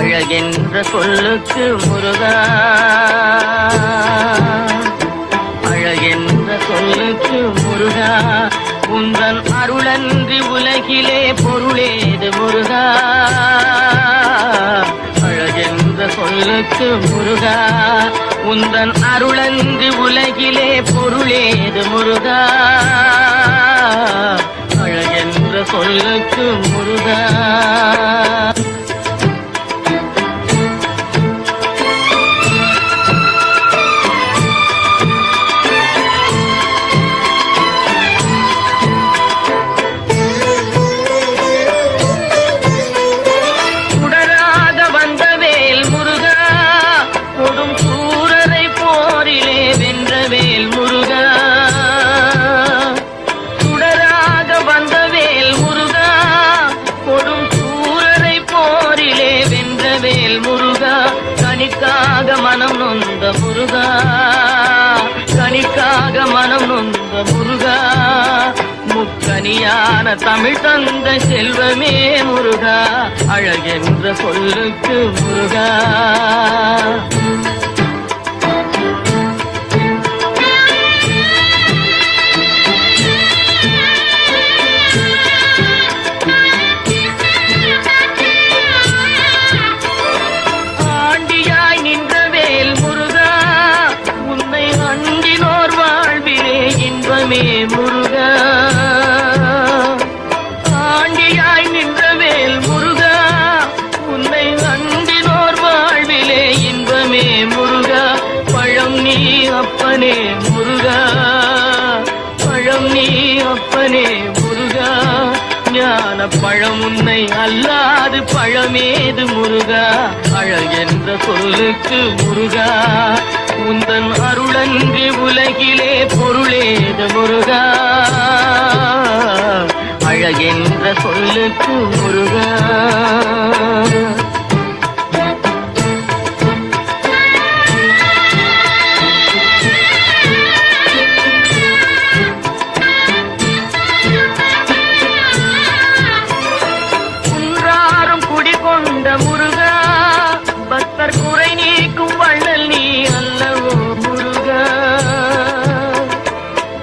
அழகென்ற சொல்லுக்கு முருகா, அழகென்ற சொல்லுக்கு முருகா, உந்தன் அருளன்றி உலகிலே பொருளேது முருகா. அழகென்ற சொல்லுக்கு முருகா, உந்தன் அருளன்றி உலகிலே பொருளேது முருகா. அழகென்ற சொல்லுக்கு முருகா. கனிக்காக மனம் நொந்த முருகா, கனிக்காக மனம் நொந்த முருகா, முக்கனியான தமிழ் தந்த செல்வமே முருகா. அழகென்ற சொல்லுக்கு முருகா. முருகா, ஆண்டியாய் நின்றவேல் முருகா, உன்னை அண்டினோர் வாழ்விலே இன்பமே முருகா. பழம் நீ அப்பனே முருகா, பழம் நீ அப்பனே முருகா, ஞான பழம் உன்னை அல்லாது பழமேது முருகா. அழகென்ற சொல்லுக்கு முருகா, உந்தன் அருளன்றி உலகிலே பொருளேது முருகா. அழகென்ற சொல்லுக்கு முருகா. குன்றாரும் குடிகொண்ட முருகா, பக்தர் குறை நீக்கும் வள்ளல் நீ அல்லவோ முருகா.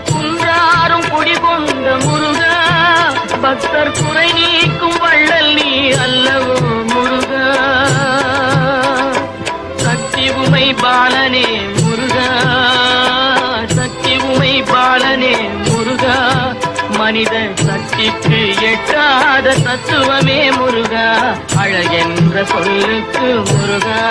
குன்றாரும் குடிகொண்ட முருகா, பக்தர் குறை நீக்கும் வள்ளல் நீ அல்லவோ முருகா. சக்தி உமை பாலனே முருகா, சக்தி உமை பாலனே முருகா, மனித சக்திக்கு எட்டாத தத்துவமே முருகா. அழகென்ற சொல்லுக்கு முருகா.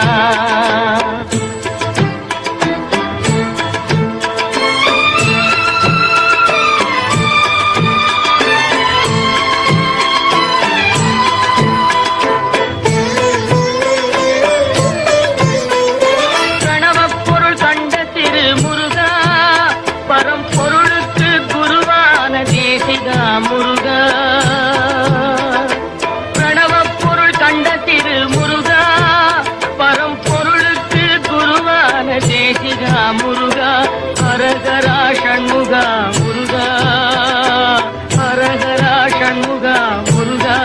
முருகா, பிரணவப் பொருள் கண்ட திரு முருகா, பரம்பொருளுக்கு குருவான தேசிகா முருகா. ஹரஹரா ஷண்முகா முருகா, ஹரஹரா ஷண்முகா முருகா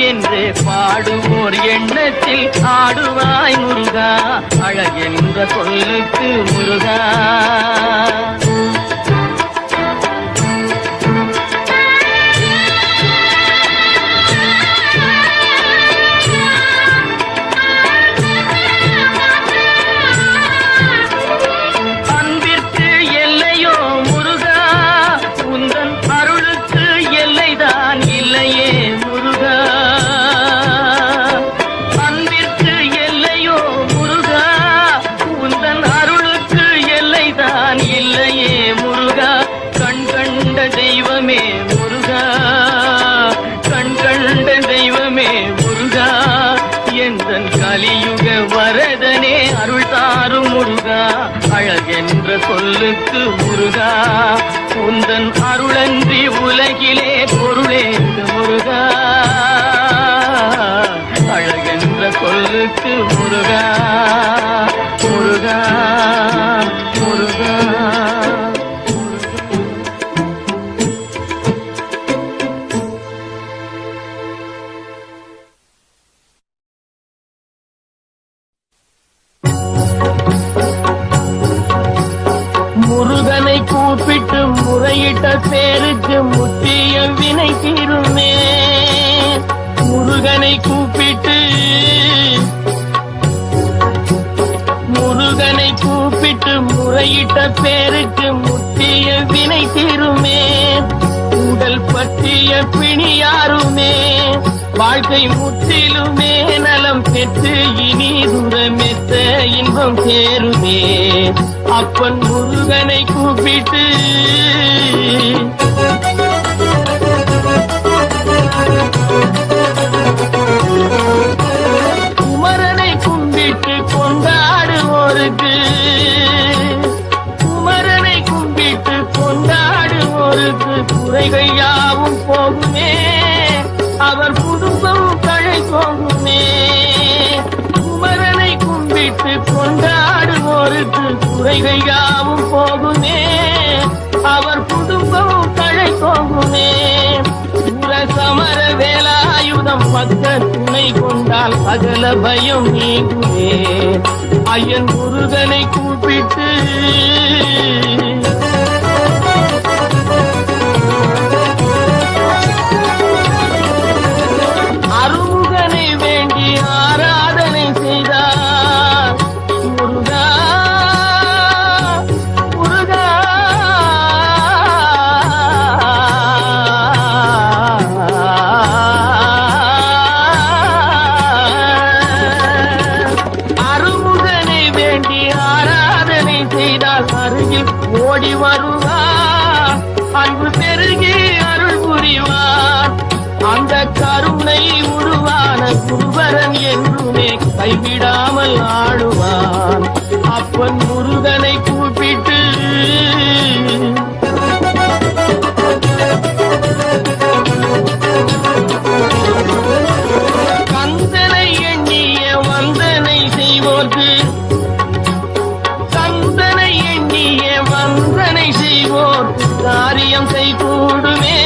என்று பாடுவோர் எண்ணத்தில் ஆடுவாய் முருகா. அழகென்ற சொல்லுக்கு முருகா. தெய்வமே முருகா, கண் கண்ட தெய்வமே முருகா, எந்தன் கலியுக வரதனே அருள் தாரும் முருகா. அழகென்ற சொல்லுக்கு முருகா, உந்தன் அருளன்றி உலகிலே பொருளேது முருகா. அழகென்ற சொல்லுக்கு முருகா, முருகா, முருகா. முருகனை கூப்பிட்டு முறையிட்ட பேருக்கு முற்றிய வினை தீருமே. முருகனை கூப்பிட்டு முறையிட்ட பேருக்கு முற்றிய வினை தீருமே. உடல் பற்றிய பிணியாருமே வாழ்க்கை முற்றிலுமே நலம் பெற்று இனி துரமெத்த இன்பம் சேருமே. அப்பன் முருகனை கூப்பிட்டு குமரனை கும்பிட்டு கொண்டாடுவோருக்கு குறைகள் யாவும் போகுமே. அவர் குடும்பம் தழை போகுமே. குமரனை கும்பிட்டு கொண்டாடுவோருக்கு குறைகள் யாவும் போகுமே. அவர் குடும்பம் தழை போகுமே. சமர வேலாயுதம் பக்க துணை கொண்டால் சகல பயம் நீங்குமே. ஐயன் முருகனை கூப்பிட்டு அருமுகனை வேண்டி ஆராதனை செய்தார். முருகா முருகா அருமுகனை வேண்டி ஆராதனை செய்தால் அருகில் ஓடி வருவார். அன்பு பெருகி அருள் புரிவார். அந்த கருணை உருவான குருவரன் என்றுமே கைவிடாமல் ஆடுவான். அப்பன் முருகனை கூப்பிட்டு கந்தனை எண்ணிய வந்தனை செய்வோர்க்கு கந்தனை எண்ணிய வந்தனை செய்வோர்க்கு காரியம் கைகூடுமே.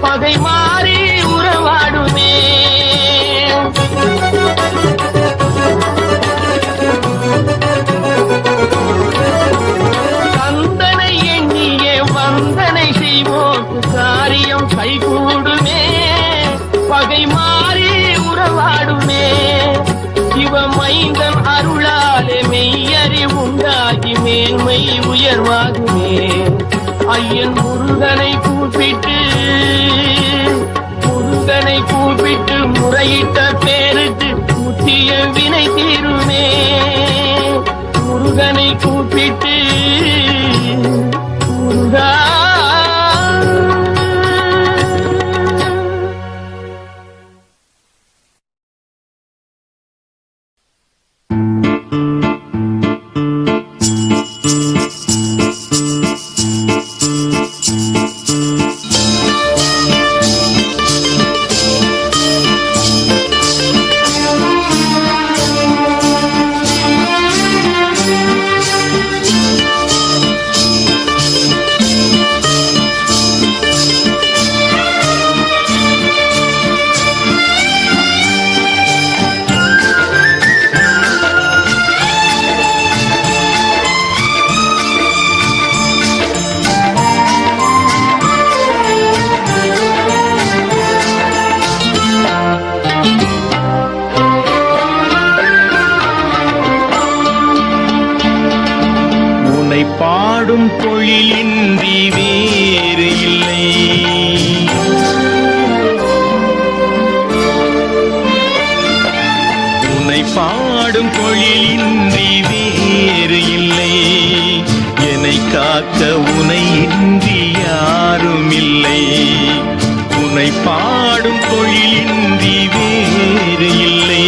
பகை மாறி உறவாடுமே. கந்தனை எண்ணிய வந்தனை செய்வோர்க்கு காரியம் கைகூடுமே. பகை மாறி உறவாடுமே. சிவமைந்தன் அருளாலே மெய்யறி உண்டாகி மேன்மை உயர்வாகுமே. ஐயன் முருகனை கூப்பிட்டு முறையிட்ட பேருக்கு முற்றிய வினை தீருமே. முருகனை கூப்பிட்டு முருகா பாடும் பொழிலின்றி வேறு இல்லை. உன்னை பாடும் பொழிலின்றி வேறு இல்லை. என்னை காக்க உனை இன்றி யாரும் இல்லை. உன்னை பாடும் பொழிலின்றி வேறு இல்லை.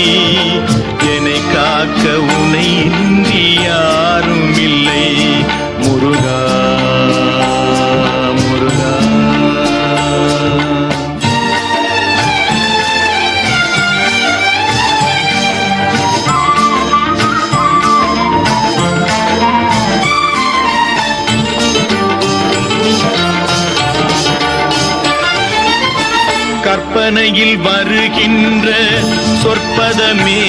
என்னை காக்க உனை இன்றி யாரும் இல்லை. முருகா முருகா கற்பனையில் வருகின்ற சொற்பதமே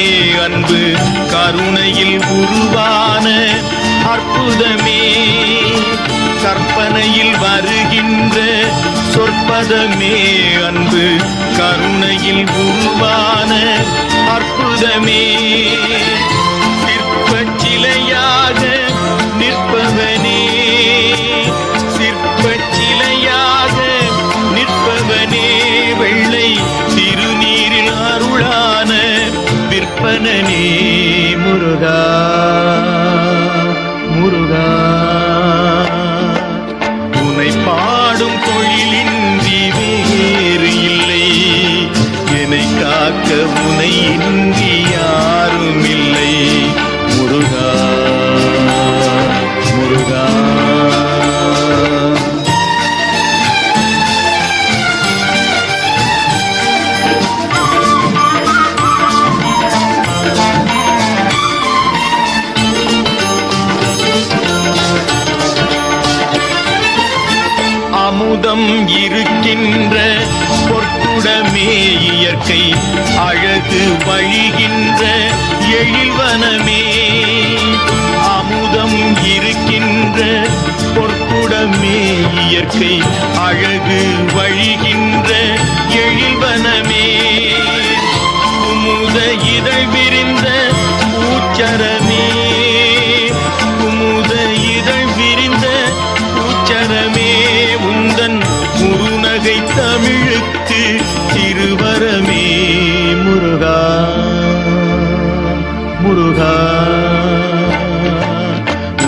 அன்பு. கருணையில் உருவான அற்புதமே, கற்பனையில் வருகின்ற சொற்பதமே, அன்பு கருணையில் உருவான அற்புதமே, சிற்பச் சிலையாக நிற்பவனே, சிற்பச் சிலையாக நிற்பவனே, வெள்ளை திருநீரில் அருளான விற்பனனே, முருகா முருகா. உனை பாடும் தொழிலின்றி வேறு இல்லை, என்னை காக்க உனை இன்றி யாரும் இல்லை, முருகா முருகா. அமுதம் இருக்கின்ற பொற்குடமே, இயற்கை அழகு வழிகின்ற எழில்வனமே, அமுதம் இருக்கின்ற பொற்குடமே, இயற்கை அழகு வழிகின்ற எழில்வனமே, குமுத இதழ் விரிந்த பூச்சரமே, குமுத இதழ் விரிந்த பூச்சரமே, உந்தன் முருநகை தமிழுக்கு திருவரமே, முருகா முருகா.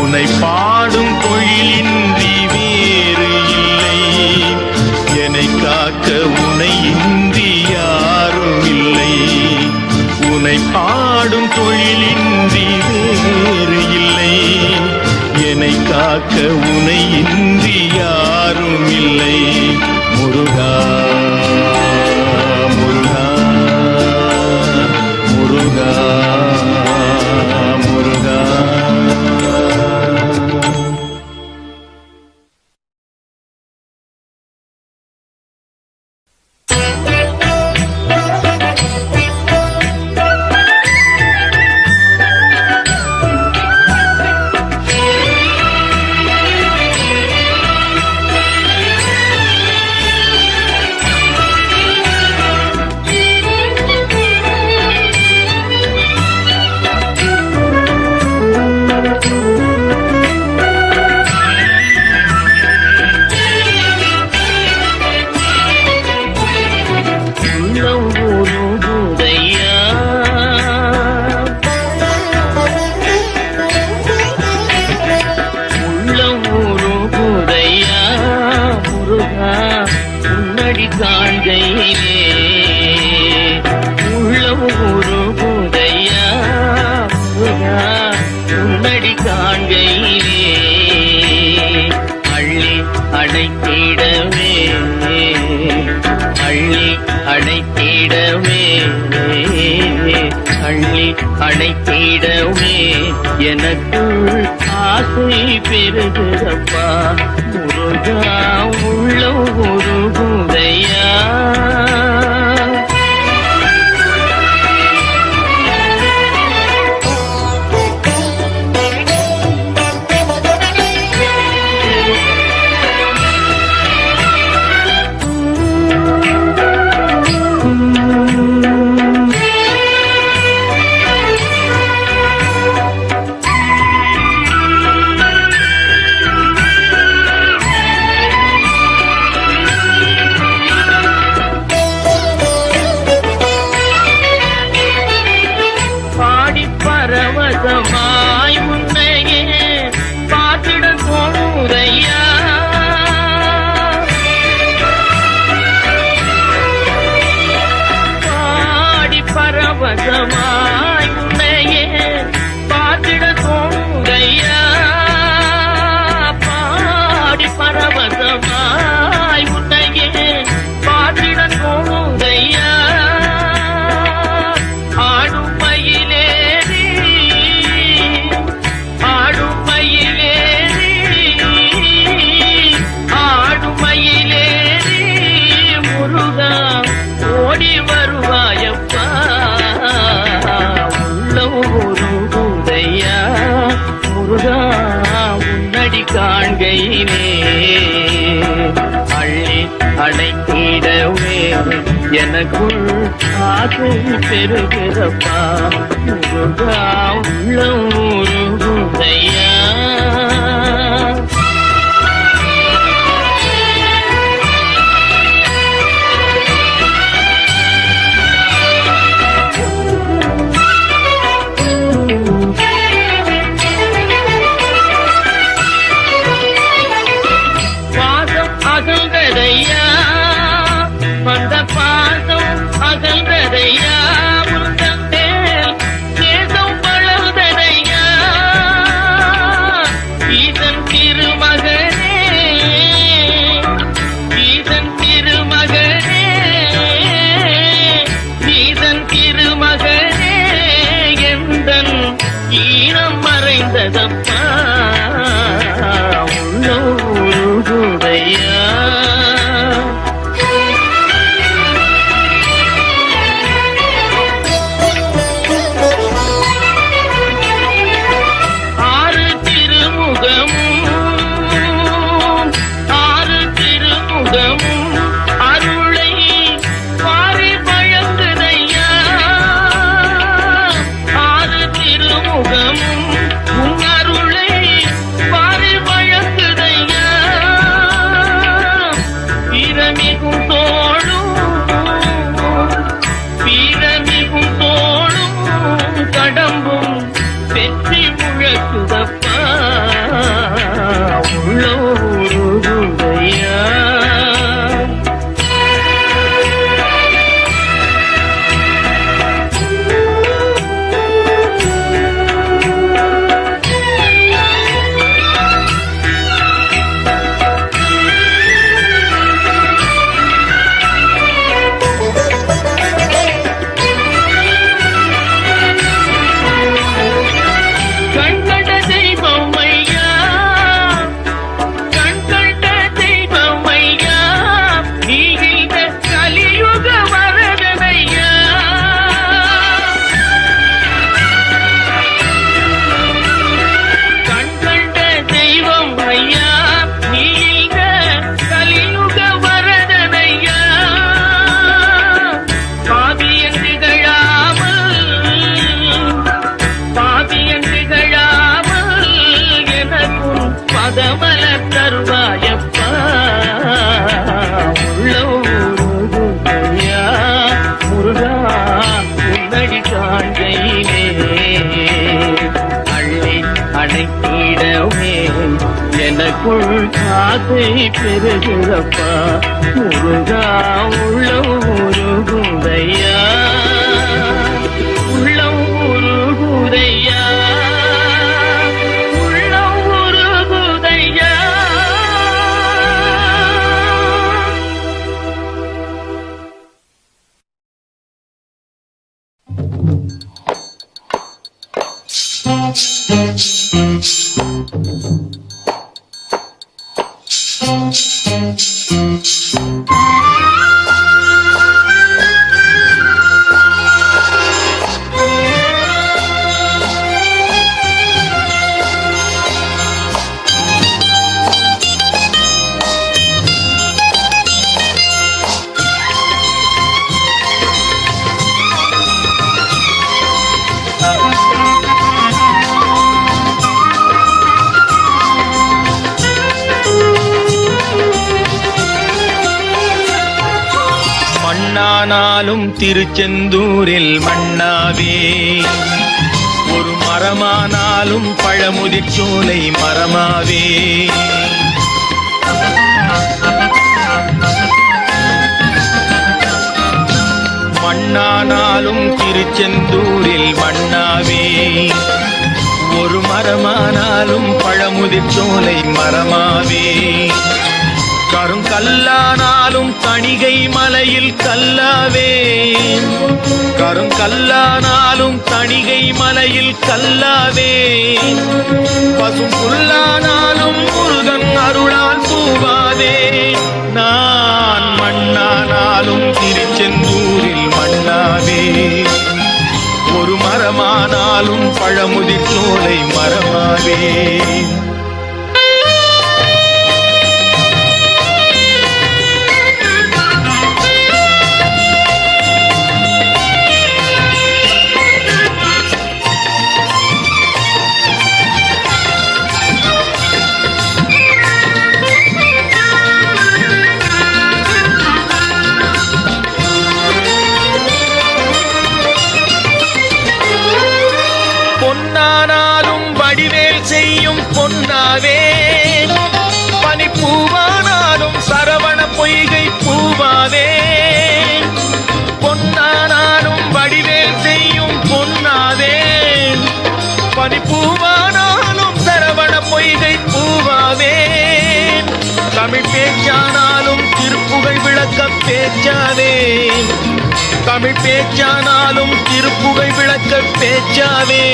உனை பாடும் தொழிலின்றி வேறு இல்லை, என்னை காக்க உனை இன்றி யாரும் இல்லை, உனை பாடும் தொழிலின்றி வேறு இல்லை, என்னை காக்க உனை இன்றி யாரும் இல்லை, முருகா முருகா முருகா முருகா. அணைத்திடவே எனக்குள் ஆசை பெருகுதப்பா, முருகா உள்ள ஒரு குதையா. பரவசமாய் முன்னையே பார்த்திட தோணுதையா, பாடி பரவசமாய் முன்னையே பார்த்திட தோணுதையா, பாடி பரவசமாய் முன்னையே பார்த்திட தோணுதையா, ஆடும் மயிலே காண்கையிலே அள்ளி அணைத்திடவே எனக்குள் ஆசை பெருகிறப்பா முருகா உள்ளம் உருகுதையா வந்த பாசம் அகன்றதையா முந்தேல் தேசம் வளர்ந்ததையா ஈசன் திருமகனே ஈசன் திருமகனே ஈசன் திருமகனே எந்தன் ஈனம் மறைந்ததப்பா உள்ளூருதையா எனக்குள் ஆசை பெருகிறப்பா முருகா உள்ளம் உருகுதையா உள்ளம் உருகுதையா உள்ளம் உருகுதையா மண்ணானாலும் திருச்செந்தூரில் மண்ணாவே ஒரு மரமானாலும் பழமுதிர்ச்சோலை மரமாவே மண்ணானாலும் திருச்செந்தூரில் மண்ணாவே ஒரு மரமானாலும் பழமுதிர்ச்சோலை மரமாவே கருங்கல்லானாலும் தணிகை மலையில் கல்லாவே கருங்கல்லானாலும் தணிகை மலையில் கல்லாவே பசும் புல்லானாலும் முருகன் அருளால் பூவாவே நான் மண்ணானாலும் திருச்செந்தூரில் மண்ணாவே ஒரு மரமானாலும் பழமுதிர்ச்சோலை மரமாவே வடிவேல் செய்யும் பொன்னாவே பனிப்பூவானாலும் சரவண பொய்கை பூவாவே பொன்னானாலும் வடிவேல் செய்யும் பொன்னாவே பனிப்பூவானாலும் சரவண பொய்கை பூவாவே தமிழ் பேச்சானாலும் திருப்புகழ் விளக்க பேச்சாவே தமிழ் பேச்சானாலும் திருப்புகழ் விளக்க பேச்சாவே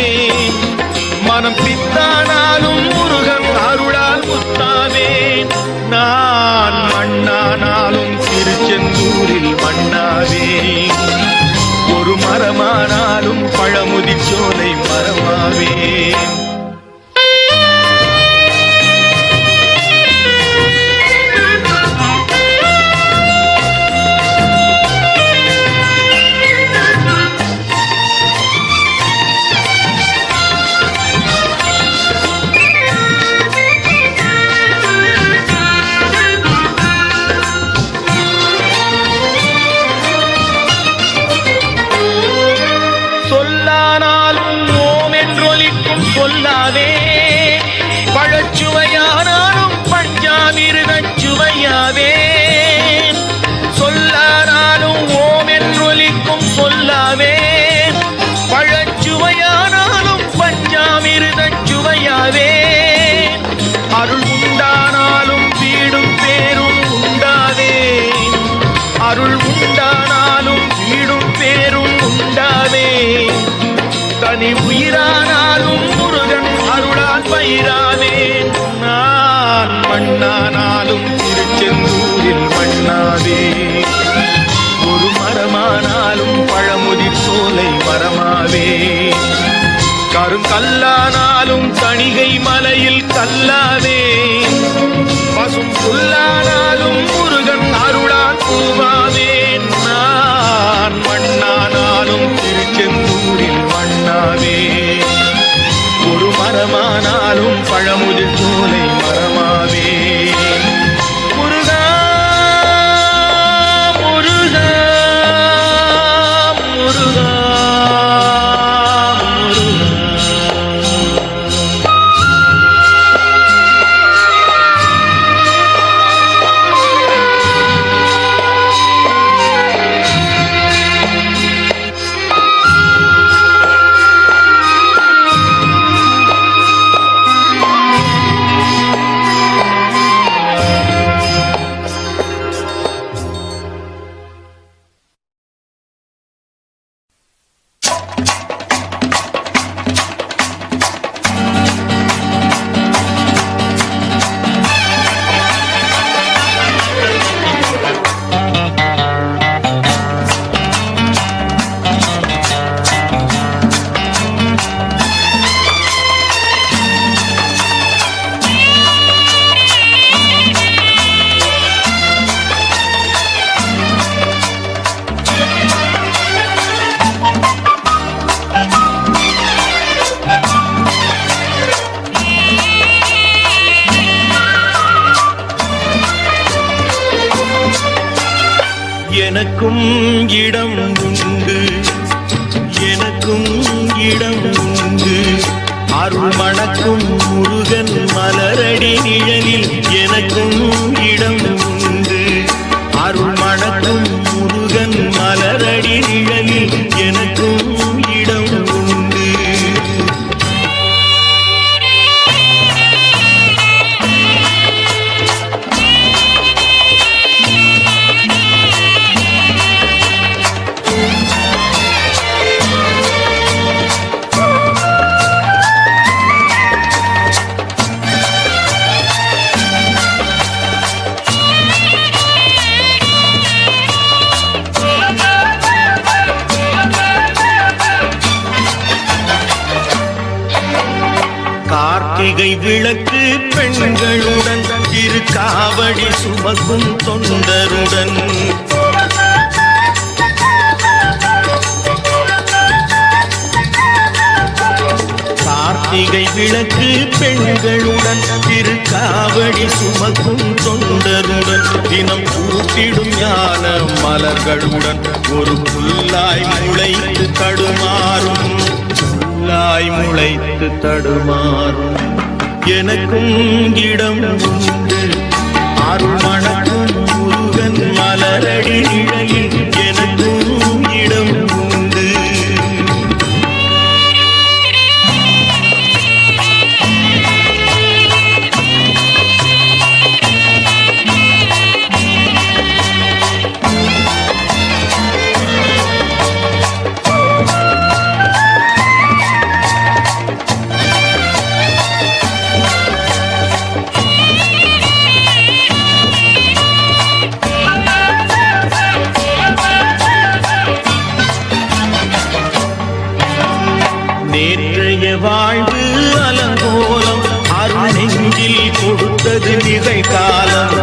மனம் பித்தானாலும் முருகன் அருளால் முத்தாவே நான் மண்ணானாலும் திருச்செந்தூரில் மண்ணாவே ஒரு மரமானாலும் பழமுதிர் சோலை மரமாவே சொல்லாவே பழச்சுவையானாலும் பஞ்சாமிருதச் சுவையாவே சொல்லானாலும் ஓம் என்றொலிக்கும் சொல்லாவே பழச்சுவையானாலும் பஞ்சாமிருதச் சுவையாவே அருள் உண்டானாலும் வீடும் பேரும் உண்டாவே அருள் உண்டானாலும் வீடும் பேரும் உண்டாவே தனி உயிரானாலும் முருகன் அருளால் பயிராவே நான் மண்ணானாலும் திருச்செந்தூரில் மண்ணாவே ஒரு மரமானாலும் பழமுதிர் சோலை மரமாவே கருங்கல்லானாலும் தணிகை மலையில் கல்லாவே பசும் புல்லானாலும் முருகன் அருளால் பூவாவே நான் மண்ணானாலும் திருச்செந்தூரில் மண்ணாவே ஒரு மரமானாலும் பழமுதிர் சோலை மரமாவே முருகா முருகா முருகா எனக்கும் இடம் உண்டு எனக்கும் இடம் உண்டு அருள் மணக்கும் முருகன் மலரடி நிழலில் எனக்கும் இடம் உண்டு அருள் மணக்கும் முருகன் மலரடி நிழலில் எனக்கும் இடம் உண்டு கார்த்திகை விளக்கு பெண்களுடன் திருக்காவடி சுமக்கும் தொண்டருடன் கார்த்திகை விளக்கு பெண்களுடன் திருக்காவடி சுமக்கும் தொண்டருடன் தினம் கூட்டிடும் ஞான மலர்களுடன் ஒரு புல்லாய் முளைத்து தடுமாறும் புல்லாய் முளைத்து நினைத்து தடுமாறும் எனக்கும் இடம் உண்டு அருள் மணக்கும் முருகன் மலரடி நிழலில் எனக்கும் இடம் உண்டு. நேற்றைய வாழ்வு அலங்கோலம் அருள் நெஞ்சில் கொடுத்தது நிகழ்காலம்.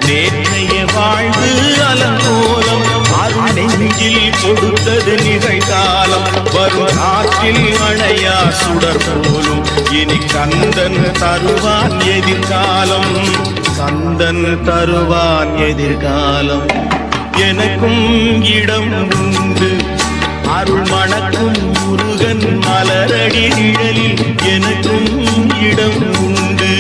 நேற்றைய வாழ்வு அலங்கோலம் அருள் நெஞ்சில் கொடுத்தது நிகழ்காலம். வரும் ஆற்றில் அணையா சுடர் போலும் இனி கந்தன் தருவான் எதிர்காலம். கந்தன் தருவான் எதிர்காலம். எனக்கும் இடம் உண்டு அருள் மணக்கும் முருகன் மலரடி நிழலில் எனக்கும் இடம் உண்டு.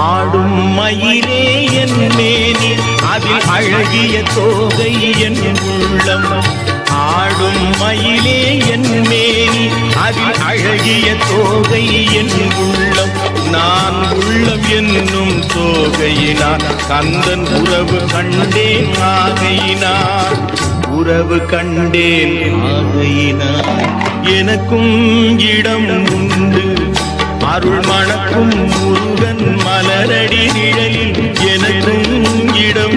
ஆடும் மயிலே என் மேனி அதில் அழகிய தோகை என் உள்ளம். ஆடும் மயிலே என் மேனி அதில் அழகிய தோகை என் உள்ளம். நான் உள்ளம் என்னும் தோகையினார் கந்தன் உறவு கண்டேன் ஆகையினார். உறவு கண்டேன் ஆகையினார். எனக்கும் இடம் உண்டு அருள் மணக்கும் முருகன் மலரடி நிழலில் எனக்கும் இடம்